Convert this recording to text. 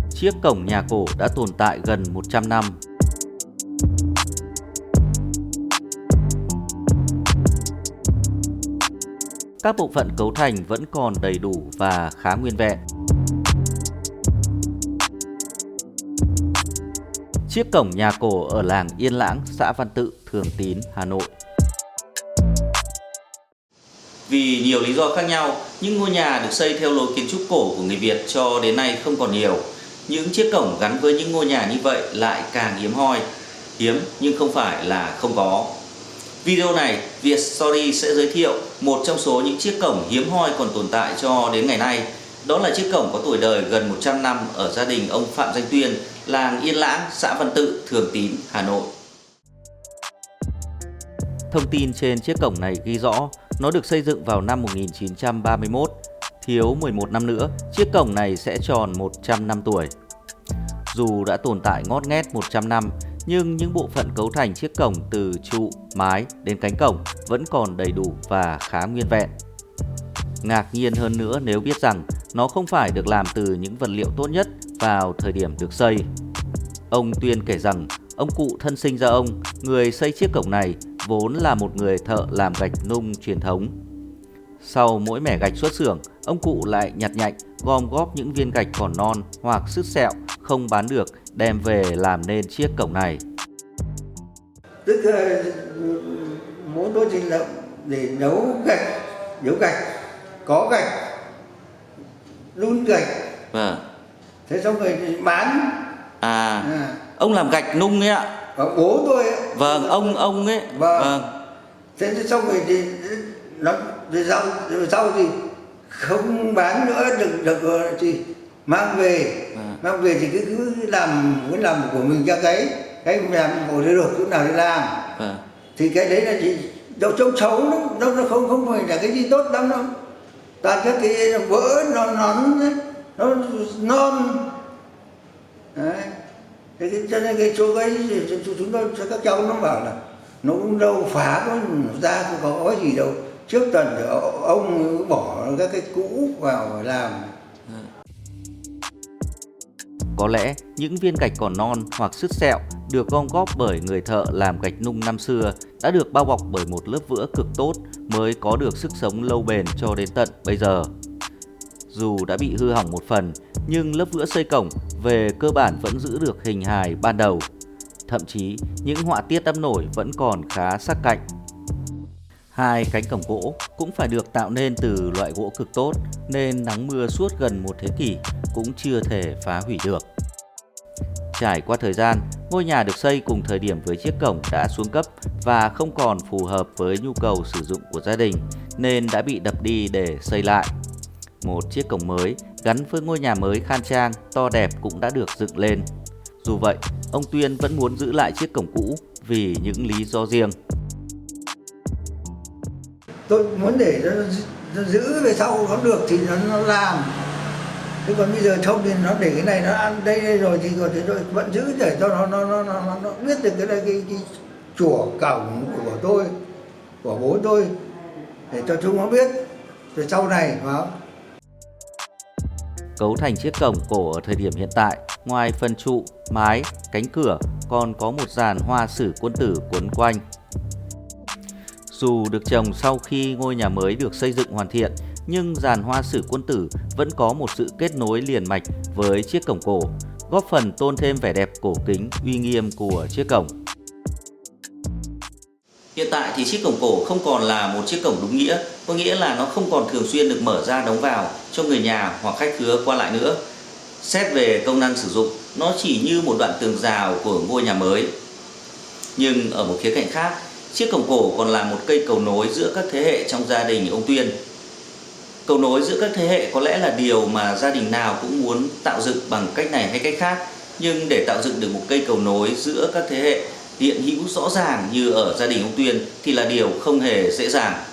Chiếc cổng nhà cổ đã tồn tại gần 100 năm. Các bộ phận cấu thành vẫn còn đầy đủ và khá nguyên vẹn. Chiếc cổng nhà cổ ở làng Yên Lãng, xã Văn Tự, Thường Tín, Hà Nội. Vì nhiều lý do khác nhau, những ngôi nhà được xây theo lối kiến trúc cổ của người Việt cho đến nay không còn nhiều. Những chiếc cổng gắn với những ngôi nhà như vậy lại càng hiếm hoi. Hiếm nhưng không phải là không có. Video này, Vietstory sẽ giới thiệu một trong số những chiếc cổng hiếm hoi còn tồn tại cho đến ngày nay. Đó là chiếc cổng có tuổi đời gần 100 năm ở gia đình ông Phạm Danh Tuyên, làng Yên Lãng, xã Văn Tự, Thường Tín, Hà Nội. Thông tin trên chiếc cổng này ghi rõ nó được xây dựng vào năm 1931. Thiếu 11 năm nữa, chiếc cổng này sẽ tròn 100 năm tuổi. Dù đã tồn tại ngót nghét 100 năm, nhưng những bộ phận cấu thành chiếc cổng từ trụ, mái đến cánh cổng vẫn còn đầy đủ và khá nguyên vẹn. Ngạc nhiên hơn nữa nếu biết rằng nó không phải được làm từ những vật liệu tốt nhất vào thời điểm được xây. Ông Tuyên kể rằng ông cụ thân sinh ra ông, người xây chiếc cổng này, vốn là một người thợ làm gạch nung truyền thống. Sau mỗi mẻ gạch xuất xưởng, ông cụ lại nhặt nhạnh, gom góp những viên gạch còn non hoặc sứt sẹo không bán được đem về làm nên chiếc cổng này. Tức là muốn tôi trình lập để nấu gạch, có gạch, đun gạch. Vâng. Thế xong rồi thì bán. Ông làm gạch nung ấy ạ. Bố tôi ấy. Vâng, ông ấy. Vâng. Thế xong rồi thì nó sau thì không bán nữa, được thì mang về. Mang về thì cứ làm của mình ra cái làm của được chỗ nào để làm. Thì cái đấy là gì? Đâu trông xấu nó không phải là cái gì tốt lắm đâu. Toàn các cái vỡ nó non. Đấy. Thế cho nên cái chỗ ấy chúng tôi các cháu nó bảo là nó cũng đâu phá có ra không có gì đâu. Trước tuần thì ông bỏ các cái cũ vào làm. Có lẽ những viên gạch còn non hoặc sứt sẹo được gom góp bởi người thợ làm gạch nung năm xưa đã được bao bọc bởi một lớp vữa cực tốt mới có được sức sống lâu bền cho đến tận bây giờ. Dù đã bị hư hỏng một phần, nhưng lớp vữa xây cổng về cơ bản vẫn giữ được hình hài ban đầu. Thậm chí, những họa tiết đắp nổi vẫn còn khá sắc cạnh. Hai cánh cổng gỗ cũng phải được tạo nên từ loại gỗ cực tốt, nên nắng mưa suốt gần một thế kỷ cũng chưa thể phá hủy được. Trải qua thời gian, ngôi nhà được xây cùng thời điểm với chiếc cổng đã xuống cấp và không còn phù hợp với nhu cầu sử dụng của gia đình, nên đã bị đập đi để xây lại. Một chiếc cổng mới gắn với ngôi nhà mới khang trang, to đẹp cũng đã được dựng lên. Dù vậy, ông Tuyên vẫn muốn giữ lại chiếc cổng cũ vì những lý do riêng. Tôi muốn để nó giữ về sau nó được thì nó làm. Thế còn bây giờ không thì nó để cái này nó ăn đây rồi thì còn tôi vẫn giữ để cho nó biết được cái chùa cổng của tôi, của bố tôi, để cho chúng nó biết rồi sau này phải. Cấu thành chiếc cổng cổ ở thời điểm hiện tại, ngoài phần trụ, mái, cánh cửa còn có một dàn hoa sử quân tử quấn quanh. Dù được trồng sau khi ngôi nhà mới được xây dựng hoàn thiện, nhưng dàn hoa sử quân tử vẫn có một sự kết nối liền mạch với chiếc cổng cổ, góp phần tôn thêm vẻ đẹp cổ kính, uy nghiêm của chiếc cổng. Hiện tại thì chiếc cổng cổ không còn là một chiếc cổng đúng nghĩa, có nghĩa là nó không còn thường xuyên được mở ra đóng vào cho người nhà hoặc khách khứa qua lại nữa. Xét về công năng sử dụng, nó chỉ như một đoạn tường rào của ngôi nhà mới. Nhưng ở một khía cạnh khác, chiếc cổng cổ còn là một cây cầu nối giữa các thế hệ trong gia đình ông Tuyên. Cầu nối giữa các thế hệ có lẽ là điều mà gia đình nào cũng muốn tạo dựng bằng cách này hay cách khác. Nhưng để tạo dựng được một cây cầu nối giữa các thế hệ hiện hữu rõ ràng như ở gia đình ông Tuyên thì là điều không hề dễ dàng.